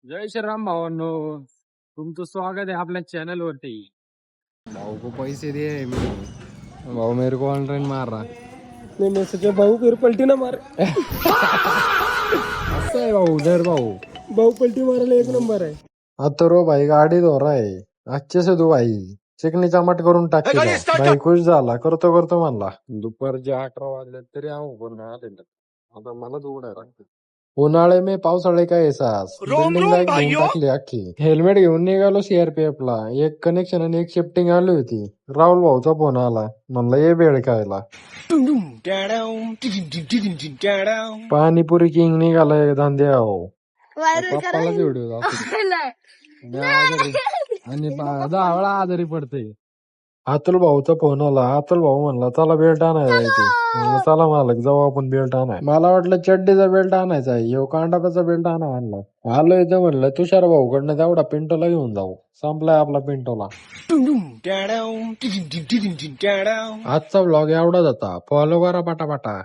जय श्रीराम भावांनो, तुमचं स्वागत आहे आपल्या चॅनल वरती। भाऊ को पैसे दे भाऊ, मेरे को ऑनलाइन मार रहा नहीं मैं सोचा भाऊ फिर पलटी ना मार। असं आहे भाऊ, धर भाऊ। भाऊ पलटी मारायला एक नंबर आहे। आता रो भाई गाडी धो रहा है अच्छे से तू भाई चिकनी चमट करून टाकते भाई खुश झाला करतो करतो म्हणला दुपारचे 11 वाजले तरी आहो पण आले ना। आता मलाच उघडायला लागतं। उन्हाळे में पावसाळे काय एसास बिल्डिंग लाईट घेऊन टाकली अख्खी हेल्मेट घेऊन निघालो सीआरपीएफ ला एक कनेक्शन आणि एक शिफ्टिंग आली होती राहुल भाऊचा फोन आला म्हणला ये बेळ खायला पाणीपुरी किंग निघालाय धंद्या हो पप्पालाच व्हिडिओ आणि 10 वेळा आजारी पडते। अतुल भाऊचा फोन आला अतुल भाऊ म्हणला चला बेल्ट आणायला जायचे म्हणलं चला मालक जाऊ आपण बेल्ट आणाय मला वाटलं चड्डीचा बेल्ट आणायचा आहे ह्यो कांडापाचा बेल्ट आणला आलो इथं म्हणलं तुषार भाऊ कडनं तेवढा पिंटोला घेऊन जाऊ संपलाय आपला पिंटोला। आजचा ब्लॉग एवढाच होता फॉलो करा पटापटा।